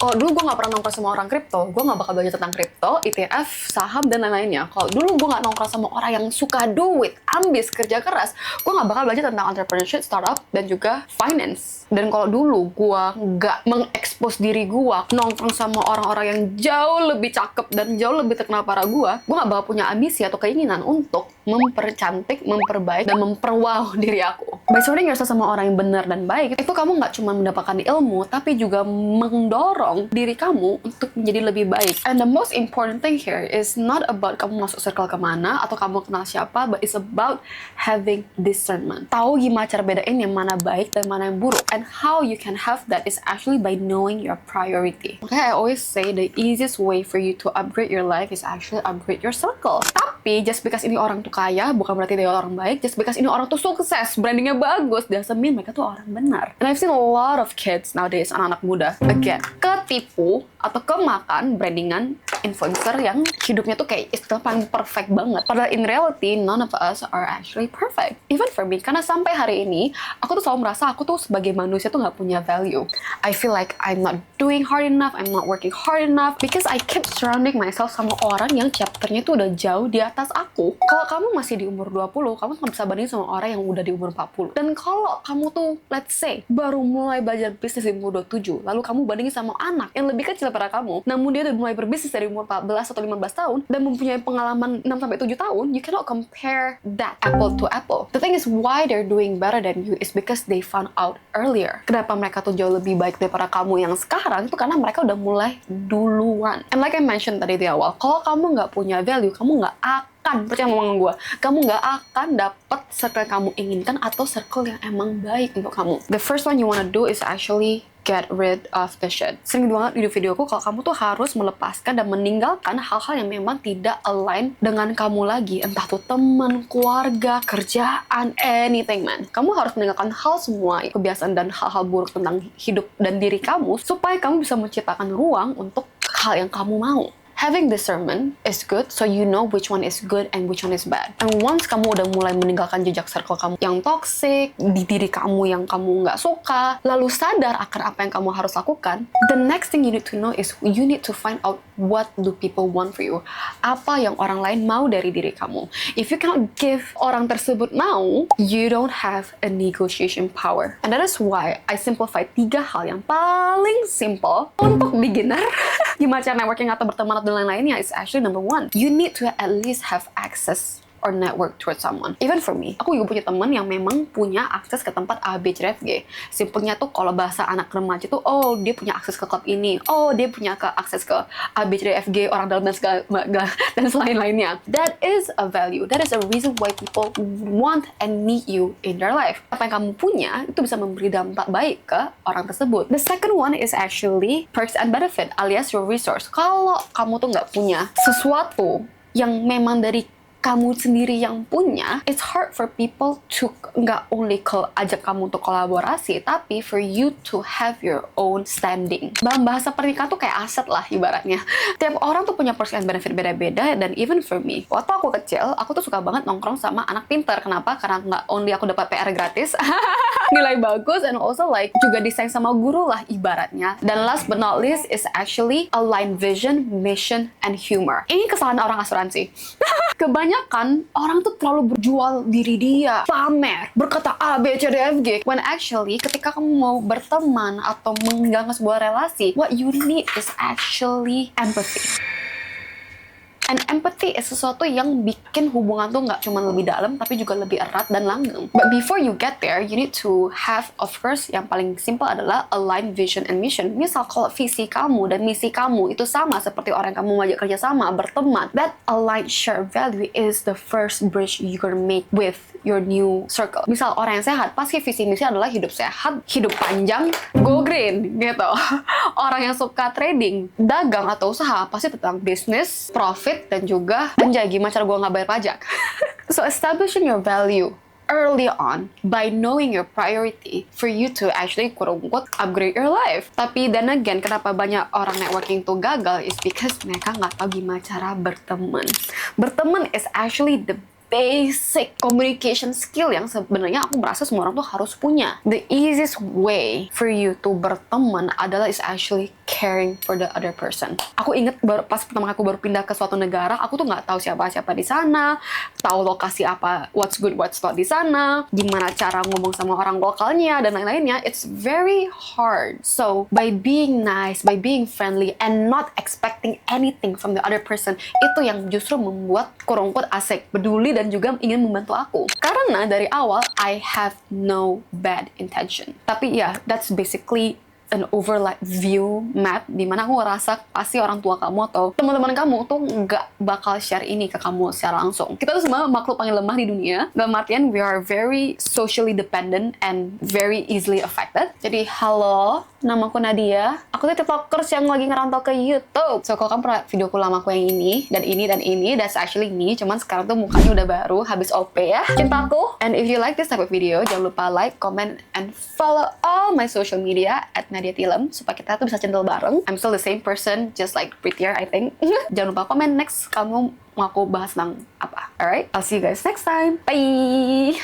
Kalau dulu gue nggak pernah nongkrong sama orang kripto, gue nggak bakal belajar tentang kripto, ETF, saham, dan lain-lainnya. Kalau dulu gue nggak nongkrong sama orang yang suka duit, ambis, kerja keras, gue nggak bakal belajar tentang entrepreneurship, startup, dan juga finance. Dan kalau dulu gue nggak mengekspos diri gue nongkrong sama orang-orang yang jauh lebih cakep dan jauh lebih terkenal para gue nggak bakal punya ambisi atau keinginan untuk mempercantik, memperbaik, dan memperwow diri aku. By surrounding yourself sama orang yang benar dan baik, itu kamu nggak cuma mendapatkan ilmu, tapi juga mendorong diri kamu untuk menjadi lebih baik. And the most important thing here is not about kamu masuk circle kemana atau kamu kenal siapa, but it's about having discernment. Tahu gimana cara bedain yang mana baik dan mana yang buruk. And how you can have that is actually by knowing your priority. Makanya I always say the easiest way for you to upgrade your life is actually upgrade your circle. Tapi just because ini orang tuh kaya, bukan berarti dia orang baik. Just because ini orang tuh sukses, brandingnya bagus, doesn't mean mereka tuh orang benar. And I've seen a lot of kids nowadays, anak-anak muda, again, ketipu atau kemakan brandingan influencer yang hidupnya tuh kayak istilah paling perfect banget. Padahal in reality, none of us are actually perfect. Even for me, karena sampai hari ini, aku tuh selalu merasa aku tuh sebagai manusia tuh nggak punya value. I feel like I'm not doing hard enough, I'm not working hard enough, because I keep surrounding myself sama orang yang chapternya tuh udah jauh di atas aku. Kalau kamu masih di umur 20, kamu nggak bisa banding sama orang yang udah di umur 40. Dan kalau kamu tuh, let's say, baru mulai belajar bisnis di umur 27, lalu kamu bandingin sama anak yang lebih kecil daripada kamu, namun dia udah mulai berbisnis dari umur 14 atau 15 tahun, dan mempunyai pengalaman 6-7 tahun, you cannot compare that apple to apple. The thing is, why they're doing better than you is because they found out earlier. Kenapa mereka tuh jauh lebih baik daripada kamu yang sekarang, itu karena mereka udah mulai duluan. And like I mentioned tadi di awal, kalau kamu nggak punya value, kamu nggak akan, percaya omongan gue, kamu nggak akan dapet circle yang kamu inginkan atau circle yang emang baik untuk kamu. The first one you wanna do is actually get rid of the shit. Sering banget di videoku kalau kamu tuh harus melepaskan dan meninggalkan hal-hal yang memang tidak align dengan kamu lagi. Entah tuh teman, keluarga, kerjaan, anything man. Kamu harus meninggalkan hal semua, kebiasaan dan hal-hal buruk tentang hidup dan diri kamu supaya kamu bisa menciptakan ruang untuk hal yang kamu mau. Having discernment is good, so you know which one is good and which one is bad. And once kamu udah mulai meninggalkan jejak circle kamu yang toxic, di diri kamu yang kamu nggak suka, lalu sadar akan apa yang kamu harus lakukan, the next thing you need to know is you need to find out what do people want for you. Apa yang orang lain mau dari diri kamu. If you cannot give orang tersebut mau, you don't have a negotiation power. And that is why I simplify 3 hal yang paling simple untuk beginner. Gimana cara networking atau berteman atau lain-lainnya is actually number 1. You need to at least have access or network towards someone. Even for me, aku juga punya teman yang memang punya akses ke tempat A, B, C, D, F, G. Simpelnya tuh kalau bahasa anak remaja tuh, oh dia punya akses ke klub ini, oh dia punya akses ke A, B, C, D, F, G, orang dalam dan segala dan selain-lainnya. That is a value. That is a reason why people want and need you in their life. Apa yang kamu punya itu bisa memberi dampak baik ke orang tersebut. The second one is actually perks and benefit alias your resource. Kalau kamu tuh nggak punya sesuatu yang memang dari kamu sendiri yang punya, it's hard for people to nggak only ajak kamu untuk kolaborasi, tapi for you to have your own standing. Dalam bahasa pernikahan tuh kayak aset lah ibaratnya. Tiap orang tuh punya perks and benefit beda-beda, dan even for me, waktu aku kecil, aku tuh suka banget nongkrong sama anak pintar. Kenapa? Karena nggak only aku dapat PR gratis, nilai bagus, and also like juga disayang sama guru lah ibaratnya. Dan last but not least is actually align vision, mission, and humor. Ini kesalahan orang asuransi. Kebanyakan orang tuh terlalu berjual diri dia, pamer, berkata A, B, C, D, F, G. When actually, ketika kamu mau berteman atau mengganggu sebuah relasi, what you need is actually empathy. And empathy is sesuatu yang bikin hubungan tuh nggak cuma lebih dalam, tapi juga lebih erat dan langgeng. But before you get there, you need to have, of course, yang paling simple adalah align vision and mission. Misal kalau visi kamu dan misi kamu itu sama seperti orang yang kamu ngajak kerja sama, berteman, that aligned shared value is the first bridge you're gonna make with your new circle. Misal orang yang sehat, pasti visi misi adalah hidup sehat, hidup panjang, go green, gitu. Orang yang suka trading, dagang atau usaha, pasti tentang bisnis, profit, dan juga anjay gimana cara gue nggak bayar pajak. So establishing your value early on by knowing your priority for you to actually quote-unquote upgrade your life. Tapi then again, kenapa banyak orang networking tuh gagal is because mereka nggak tahu gimana cara berteman. Berteman is actually the basic communication skill yang sebenarnya aku merasa semua orang tuh harus punya. The easiest way for you to berteman adalah is actually caring for the other person. Aku inget pas pertama aku baru pindah ke suatu negara, aku tuh nggak tahu siapa-siapa di sana, tahu lokasi apa, what's good, what's not di sana, gimana cara ngomong sama orang lokalnya dan lain-lainnya. It's very hard. So by being nice, by being friendly, and not expecting anything from the other person, itu yang justru membuat kurang-kurang asik, peduli, dan juga ingin membantu aku. Karena dari awal I have no bad intention. Tapi ya, that's basically an overview map dimana aku ngerasa pasti orang tua kamu atau teman-teman kamu tuh nggak bakal share ini ke kamu secara langsung. Kita tuh semua makhluk paling lemah di dunia. Dalam artian we are very socially dependent and very easily affected. Jadi halo, namaku Nadia. Aku tuh tiktokers yang lagi ngerantau ke YouTube. So kalau kamu pernah videoku lamaku yang ini dan ini dan ini, that's actually me. Cuman sekarang tuh mukanya udah baru, habis OP ya. Cintaku. And if you like this type of video, jangan lupa like, comment, and follow all my social media at Nadia Tilem supaya kita tuh bisa centil bareng. I'm still the same person, just like prettier I think. Jangan lupa komen next kamu mau aku bahas tentang apa. Alright, I'll see you guys next time. Bye!